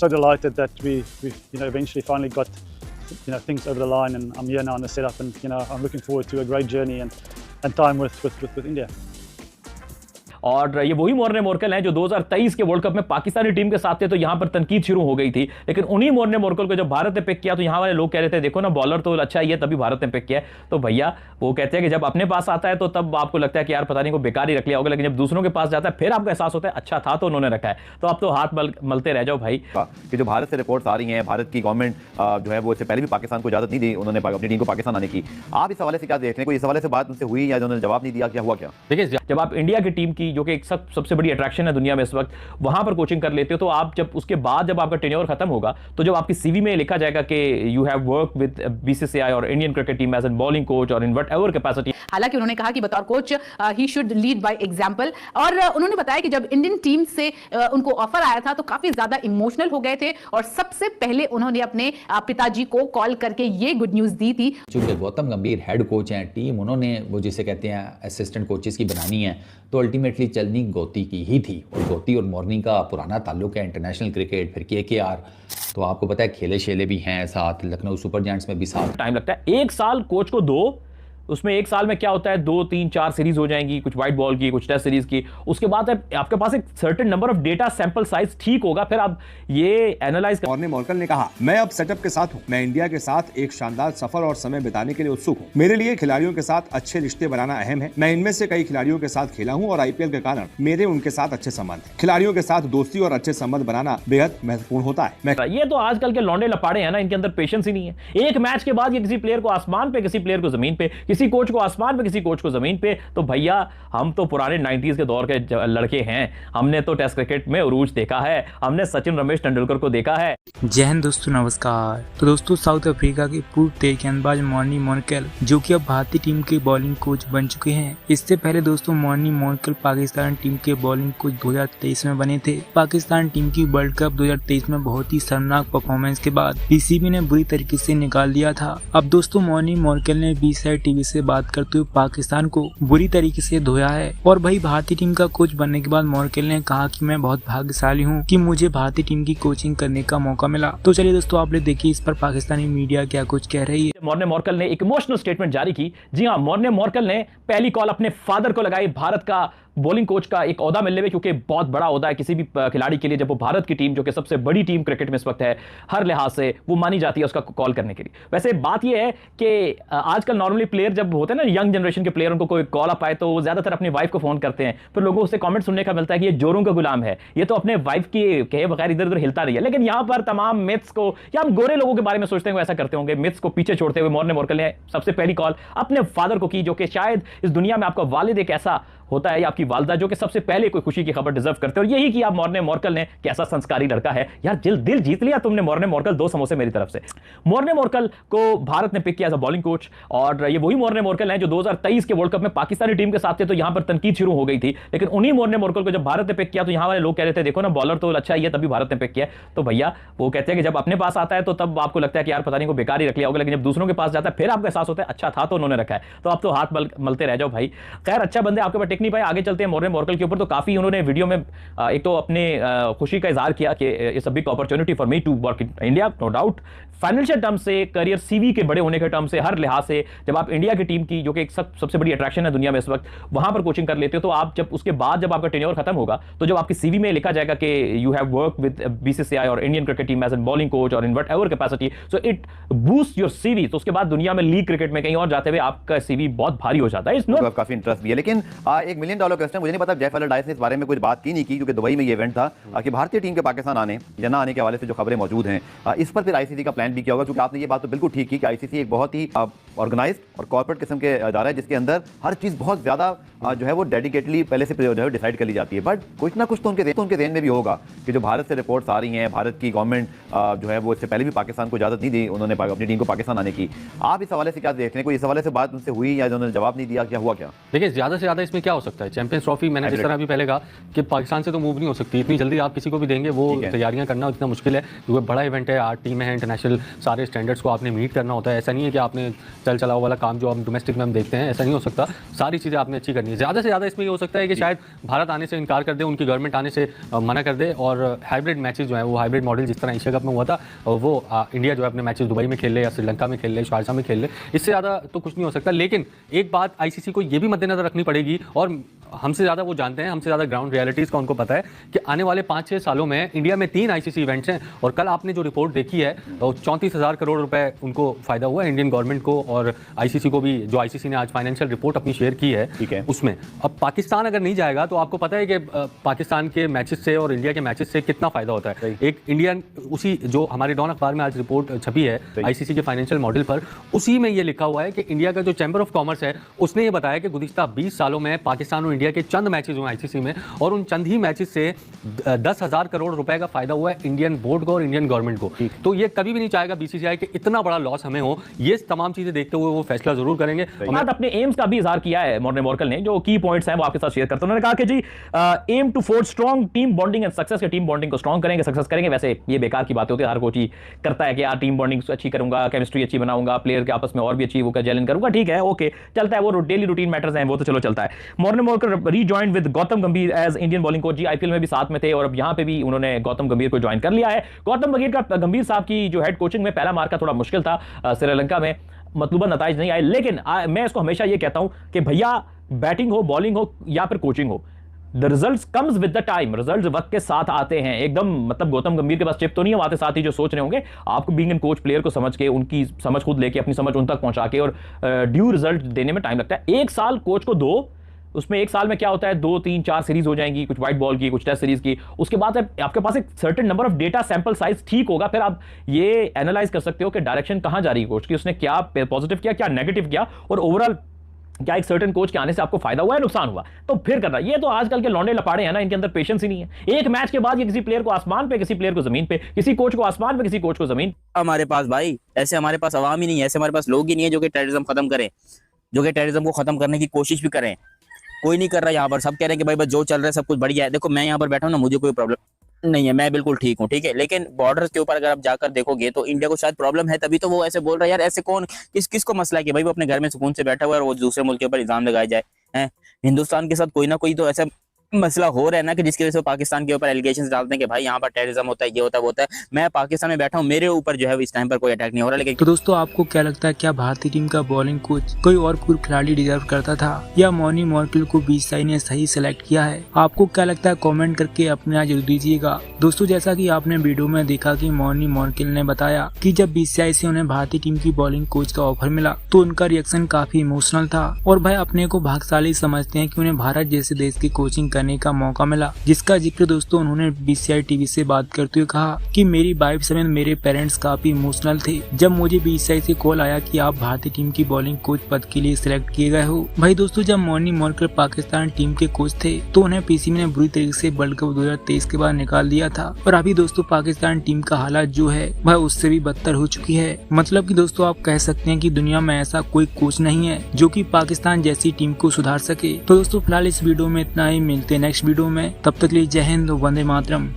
So delighted that we eventually finally got things over the line, and I'm here now in the setup, and I'm looking forward to a great journey and time with India. और ये वही Morne Morkel हैं जो 2023 के world cup में Pakistani team के साथ थे, तो यहां पर तनकीद शुरू हो गई थी। लेकिन उन्हीं मॉर्ने मोर्कल को जब भारत ने पिक किया तो यहां वाले लोग कह रहे थे देखो ना, बॉलर तो अच्छा ही है, तभी भारत ने पिक किया। तो भैया वो कहते हैं कि जब अपने पास आता है तो तब आपको लगता है कि यार पता नहीं को बेकार ही रख लिया होगा, लेकिन जब दूसरों के पास जाता है फिर आपको एहसास होता है अच्छा था तो उन्होंने रखा है। तो अब तो हाथ मलते रह जाओ भाई। कि जो भारत से रिपोर्ट्स आ रही हैं, भारत की गवर्नमेंट जो है वो इससे पहले भी पाकिस्तान को इजाजत नहीं दी उन्होंने अपनी टीम को पाकिस्तान आने की। आप इस हवाले से क्या देख रहे हैं? कोई इस हवाले से बात उनसे हुई या उन्होंने जवाब नहीं दिया, क्या हुआ क्या? देखिए, जब आप इंडिया की टीम की जो कि एक सबसे बड़ी अट्रैक्शन है दुनिया में इस वक्त, वहां पर कोचिंग कर लेते हो, तो आप जब उसके बाद जब आपका टेन्योर खत्म होगा तो जब आपकी सीवी में लिखा जाएगा कि you have work with BCCI और Indian cricket team as an bowling coach और इन वट एवर कैपेसिटी। हालांकि उन्होंने कहा कि बतौर coach he should lead by example, और उन्होंने बताया कि जब इंडियन टीम से उनको ऑफर आया था तो काफी ज्यादा इमोशनल हो गए थे, और सबसे पहले उन्होंने अपने पिताजी को कॉल करके ये गुड न्यूज दी थी। चूंकि गौतम गंभीर हेड कोच हैं, टीम उन्होंने वो जिसे कहते हैं असिस्टेंट कोचेस की बनानी है, तो अल्टीमेटली चलनी गोती की ही थी। और गोती और मॉर्निंग का पुराना ताल्लुक है, इंटरनेशनल क्रिकेट, फिर KKR, तो आपको पता है खेले शेले भी हैं साथ, लखनऊ सुपर जायंट्स में भी साथ। टाइम लगता है, एक साल कोच को दो, उसमें एक साल में क्या होता है 2, 3, 4 सीरीज हो जाएंगी, कुछ व्हाइट बॉल की, कुछ टेस्ट सीरीज की। उसके बाद आपके पास एक certain number of data sample size ठीक होगा, फिर आप ये एनालाइज। मॉर्ने मोर्कल ने कहा, मैं अब सेटअप के साथ हूँ, मैं इंडिया के साथ एक शानदार सफर और समय बिताने के लिए उत्सुक हूँ। मेरे लिए खिलाड़ियों के साथ अच्छे रिश्ते बनाना अहम है। मैं इनमें से कई खिलाड़ियों के साथ खेला हूँ और IPL के कारण मेरे उनके साथ अच्छे संबंध हैं। खिलाड़ियों के साथ दोस्ती और अच्छे संबंध बनाना बेहद महत्वपूर्ण होता है। ये तो आजकल के लौंडे लपाड़े हैं ना, इनके अंदर पेशेंस ही नहीं है। एक मैच के बाद ये किसी प्लेयर को आसमान पे, किसी प्लेयर को जमीन पे, किसी कोच को आसमान पे, किसी कोच को जमीन पे। तो भैया हम तो पुराने 90s के दौर के लड़के हैं, हमने तो टेस्ट क्रिकेट में उरूज देखा है, हमने सचिन रमेश तेंदुलकर को देखा है। जय हिंद दोस्तों, नमस्कार। तो दोस्तों, साउथ अफ्रीका के पूर्व तेज गेंदबाज मॉर्ने मोर्कल जो कि अब भारतीय टीम के बॉलिंग कोच बन चुके हैं। इससे पहले दोस्तों मॉर्ने मोर्कल पाकिस्तान टीम के बॉलिंग कोच 2023 में बने थे। पाकिस्तान टीम की वर्ल्ड कप 2023 में बहुत ही शर्मनाक परफॉर्मेंस के बाद PCB ने बुरी तरीके से निकाल दिया था। अब दोस्तों मॉर्ने मोर्कल ने B-Side TV से बात करते हुए पाकिस्तान को बुरी तरीके से धोया है। और भाई भारतीय टीम का कोच बनने के बाद मोर्कल ने कहा कि मैं बहुत भाग्यशाली हूं कि मुझे भारतीय टीम की कोचिंग करने का मौका मिला। तो चलिए दोस्तों, आप लोग देखिए इस पर पाकिस्तानी मीडिया क्या कुछ कह रही है। मॉर्ने मोर्कल ने एक इमोशनल स्टेटमेंट जारी की। जी हां, मॉर्ने मोर्कल ने पहली कॉल अपने फादर को लगाई भारत का बॉलिंग कोच का एक ओहदा मिलने में, क्योंकि बहुत बड़ा ओहदा है किसी भी खिलाड़ी के लिए जब वो भारत की टीम जो कि सबसे बड़ी टीम क्रिकेट में इस वक्त है, हर लिहाज से वो मानी जाती है, उसका कॉल करने के लिए। वैसे बात ये है कि आजकल नॉर्मली प्लेयर जब होते हैं ना, यंग जनरेशन के प्लेयर, उनको कोई कॉल अप आए तो वो ज्यादातर अपनी वाइफ को फोन करते हैं, फिर लोगों से कमेंट सुनने का मिलता है कि ये जोरों का गुलाम है, ये तो अपने वाइफ की कहे बगैर इधर उधर हिलता नहीं है। लेकिन यहाँ पर तमाम मिथ्स को, या हम गोरे लोगों के बारे में सोचते हैं ऐसा करते होंगे, मिथ्स को पीछे छोड़ते हुए मॉर्ने मोर्कल ने सबसे पहली कॉल अपने फादर को की, जो कि शायद इस दुनिया में आपका वालिद एक ऐसा होता है, या आपकी वालदा जो कि सबसे पहले कोई खुशी की खबर डिजर्व करते हैं। और यही कि आप मॉर्ने मोर्कल ने कैसा संस्कारी लड़का है यार, दिल जीत लिया तुमने मॉर्ने मोर्कल, 2 समोसे मेरी तरफ से। मॉर्ने मोर्कल को भारत ने पिक किया एज अ बॉलिंग कोच, और ये वही मॉर्ने मोर्कल हैं जो 2023 के वर्ल्ड कप में पाकिस्तानी टीम के साथ थे, तो यहां पर तनकीद शुरू हो गई थी। लेकिन उन्हीं मॉर्ने मोर्कल को जब भारत ने पिक किया तो यहां वाले लोग कह रहे थे देखो ना, बॉलर तो अच्छा ही है, तभी भारत ने पिक किया। तो भैया वो कहते हैं कि जब अपने पास आता है तो तब आपको लगता है कि यार पता नहीं को बेकार ही रख लिया होगा, लेकिन जब दूसरों के पास जाता है फिर आपको एहसास होता है अच्छा था तो उन्होंने रखा है। तो अब तो हाथ मलते रह जाओ भाई। खैर, अच्छा बंदे आपके पास टिक नहीं पाए। आगे चलते हैं मॉर्ने मोर्कल के ऊपर। तो काफी उन्होंने वीडियो में एक तो अपने खुशी का इजहार किया कि it's a big opportunity for me to work in India, no doubt. Financial term से, करियर CV के बड़े होने के टर्म से, हर लिहाज से जब आप इंडिया की टीम की जो कि एक सबसे बड़ी अट्रैक्शन है दुनिया में इस वक्त, वहां पर कोचिंग कर लेते हो, तो आप जब उसके बाद जब आपका टेन्योर खत्म होगा तो जब आपकी CV में लिखा जाएगा कि you have work with BCCI और Indian cricket team as an bowling coach और in whatever capacity, so it boost your CV। तो उसके बाद दुनिया में लीग क्रिकेट में कहीं और जाते हुए आपका CV बहुत भारी हो जाता है। तो काफी इंटरेस्ट भी है। लेकिन $1 मिलियन क्वेश्चन, मुझे नहीं पता जेफ एलरडाइस ने इस बारे में कुछ बात की नहीं की, क्योंकि दुबई में ये इवेंट था कि भारतीय टीम के पाकिस्तान आने या ना आने के हवाले से जो खबरें मौजूद हैं, इस पर फिर ICC का प्लान भी किया होगा। क्योंकि आपने ये बात तो बिल्कुल ठीक की कि ICC एक बहुत ही ऑर्गेनाइज्ड और कॉर्पोरेट किस्म के अदारा है, जिसके अंदर हर चीज़ बहुत ज़्यादा जो है वो डेडिकेटली पहले से जो है डिसाइड कर ली जाती है। बट कुछ ना कुछ तो उनके ज़हन में भी होगा कि जो भारत से रिपोर्ट्स आ रही हैं, भारत की गवर्नमेंट जो है वो इससे पहले भी पाकिस्तान को इजाज़त नहीं दी उन्होंने अपनी टीम को पाकिस्तान आने की। आप इस हवाले से क्या देख रहे हैं? कोई इस हवाले से बात उनसे हुई या उन्होंने जवाब नहीं दिया, क्या हुआ क्या? देखिए, ज़्यादा से ज़्यादा इसमें क्या हो सकता है। चैंपियंस ट्रॉफी मैंने जिस तरह अभी पहले कहा कि पाकिस्तान से तो मूव नहीं हो सकती इतनी जल्दी, आप किसी को भी देंगे वो तैयारियां करना इतना मुश्किल है क्योंकि बड़ा इवेंट है, 8 टीमें हैं, इंटरनेशनल सारे स्टैंडर्ड्स को आपने मीट करना होता है। ऐसा नहीं है कि आपने चल चलाओ वाला काम जो हम डोमेस्टिक में हम देखते हैं, ऐसा नहीं हो सकता। सारी चीज़ें आपने अच्छी करनी है। ज़्यादा से ज़्यादा इसमें ये हो सकता है कि शायद भारत आने से इनकार कर दे, उनकी गवर्नमेंट आने से मना कर दे और हाइब्रिड मैचेस जो है वो हाइब्रिड मॉडल जिस तरह एशिया कप में हुआ था वो इंडिया जो है अपने मैचेस दुबई में खेल ले या श्रीलंका में खेल ले, शारजा में खेल ले, इससे ज़्यादा तो कुछ नहीं हो सकता। लेकिन एक बात आईसीसी को ये भी मद्देनजर रखनी पड़ेगी और हमसे ज़्यादा वो जानते हैं, हमसे ज़्यादा ग्राउंड रियलिटीज़ का उनको पता है कि आने वाले 5-6 सालों में इंडिया में 3 आईसीसी इवेंट्स हैं और कल आपने जो रिपोर्ट देखी है 34,000 करोड़ रुपए उनको फ़ायदा हुआ है इंडियन गवर्नमेंट को और आईसीसी को भी। जो आईसीसी ने आज फाइनेंशियल रिपोर्ट अपनी शेयर की है, ठीक है, उसमें अब पाकिस्तान अगर नहीं जाएगा तो आपको पता है कि पाकिस्तान के मैचेस से और इंडिया के मैचेस से कितना फ़ायदा होता है। एक इंडियन उसी जो हमारे डॉन अखबार में आज रिपोर्ट छपी है आईसीसी के फाइनेंशियल मॉडल पर, उसी में ये लिखा हुआ है कि इंडिया का जो चैम्बर ऑफ कॉमर्स है उसने ये बताया कि गुज़िश्ता 20 सालों में पाकिस्तान और इंडिया के चंद मैचेस हुए आईसीसी में और उन चंद ही मैचेस से 10,000 करोड़ रुपए का फायदा हुआ है इंडियन बोर्ड को और इंडियन गवर्नमेंट को। तो ये कभी भी नहीं चाहेगा बीसीसीआई कि इतना बड़ा लॉस हमें हो। ये तमाम चीजें देखते हुए वो फैसला जरूर करेंगे। अपने एम्स का भी इजहार किया है मॉर्ने मॉर्कल ने, जो की पॉइंट्स हैं वो आपके साथ शेयर करते हैं। उन्होंने कहा कि जी aim to forge strong team bonding and success, के टीम बॉन्डिंग को स्ट्रॉन्ग करेंगे, सक्सेस करेंगे। वैसे ये बेकार की बातें होती है, हर कोच ही करता है कि यार टीम बॉन्डिंग अच्छी करूंगा, केमिस्ट्री अच्छी बनाऊंगा, प्लेयर के आपस में और भी अच्छी वो जेलिंग करूंगा, ठीक है, ओके चलता है, वो डेली रूटीन मैटर्स हैं, वो तो चलो चलता है। Morne Morkel rejoined with Gautam गंभीर एज इंडियन बॉलिंग कोच। जी आईपीएल में भी साथ में थे और अब यहां पे भी उन्होंने गौतम गंभीर को ज्वाइन कर लिया है। गौतम गंभीर साहब की जो हेड कोचिंग में पहला मार्का थोड़ा मुश्किल था, श्रीलंका में मतलूबा नताइज नहीं आए, लेकिन मैं इसको हमेशा ये कहता हूं कि भैया बैटिंग हो, बॉलिंग हो या फिर कोचिंग हो, the results comes with the time, results वक्त के साथ आते हैं एकदम। मतलब गौतम गंभीर के पास चिप तो नहीं है, आते साथ ही जो सोच रहे होंगे आपको बीइंग एन कोच, प्लेयर को समझ के, उनकी समझ खुद लेके, अपनी समझ उन तक पहुंचा के और ड्यू रिजल्ट देने में टाइम लगता है। 1 साल कोच को दो, उसमें 1 साल में क्या होता है 2, 3, 4 सीरीज हो जाएंगी, कुछ व्हाइट बॉल की, कुछ टेस्ट सीरीज की। उसके बाद आपके पास एक certain number of data sample size ठीक होगा, फिर आप ये एनालाइज कर सकते हो कि डायरेक्शन कहां जा रही है कोच की, उसने क्या पॉजिटिव किया, क्या नेगेटिव किया और ओवरऑल क्या एक सर्टेन कोच के आने से आपको फायदा हुआ है, नुकसान हुआ, तो फिर करना। ये तो आजकल के लौंडे लपाड़े हैं ना, इनके अंदर पेशेंस ही नहीं है। एक मैच के बाद ये किसी प्लेयर को आसमान पे, किसी प्लेयर को जमीन पे, किसी कोच को आसमान पे, किसी कोच को जमीन। हमारे पास भाई ऐसे हमारे पास अवाम ही नहीं है, ऐसे हमारे पास लोग ही नहीं है जो कि टेररिज्म खत्म करें, जो कि टेररिज्म को खत्म करने की कोशिश भी करें। कोई नहीं कर रहा यहाँ पर, सब कह रहे हैं कि भाई बस जो चल रहा है सब कुछ बढ़िया है। देखो मैं यहाँ पर बैठा हूँ ना, मुझे कोई प्रॉब्लम नहीं है, मैं बिल्कुल ठीक हूँ, ठीक है। लेकिन बॉर्डर्स के ऊपर अगर आप जाकर देखोगे तो इंडिया को शायद प्रॉब्लम है, तभी तो वो ऐसे बोल रहा है। यार ऐसे कौन किसको मसला है कि भाई वो अपने घर में सुकून से बैठा हुआ है और वो दूसरे मुल्क के ऊपर इल्जाम लगाया जाए। हैं हिंदुस्तान के साथ कोई ना कोई तो ऐसा मसला हो रहा है ना कि जिसकी वजह से पाकिस्तान के ऊपर एलिगेशंस डालते हैं कि भाई यहाँ पर टेररिज्म होता है, ये होता है, वो होता है। मैं पाकिस्तान में बैठा हूँ, मेरे ऊपर जो है इस टाइम पर कोई अटैक नहीं हो रहा। लेकिन तो दोस्तों आपको क्या लगता है, क्या भारतीय टीम का बॉलिंग कोच कोई और खिलाड़ी डिजर्व करता था या मॉर्ने मॉर्कल को बीसीसीआई ने सही सेलेक्ट किया है? आपको क्या लगता है कमेंट करके अपने यहाँ जरूर दीजिएगा। दोस्तों जैसा कि आपने वीडियो में देखा कि मॉर्ने मॉर्कल ने बताया कि जब बीसीसीआई से उन्हें भारतीय टीम की बॉलिंग कोच का ऑफर मिला तो उनका रिएक्शन काफी इमोशनल था और भाई अपने को भाग्यशाली समझते हैं कि उन्हें भारत जैसे देश की कोचिंग करने का मौका मिला, जिसका जिक्र दोस्तों उन्होंने बीसीसीआई टीवी से बात करते हुए कहा कि मेरी वाइफ समेत मेरे पेरेंट्स काफी इमोशनल थे जब मुझे बीसीसीआई से कॉल आया कि आप भारतीय टीम की बॉलिंग कोच पद के लिए सिलेक्ट किए गए हो। भाई दोस्तों जब मॉर्ने मॉर्कल पाकिस्तान टीम के कोच थे तो उन्हें पीसीबी ने बुरी तरीके से वर्ल्ड कप 2023 के बाद निकाल दिया था और अभी दोस्तों पाकिस्तान टीम का हालात जो है वह उससे भी बदतर हो चुकी है। मतलब कि दोस्तों आप कह सकते हैं कि दुनिया में ऐसा कोई कोच नहीं है जो कि पाकिस्तान जैसी टीम को सुधार सके। तो दोस्तों फिलहाल इस वीडियो में इतना ही, मिलते हैं नेक्स्ट वीडियो में, तब तक के लिए जय हिंद, वंदे मातरम।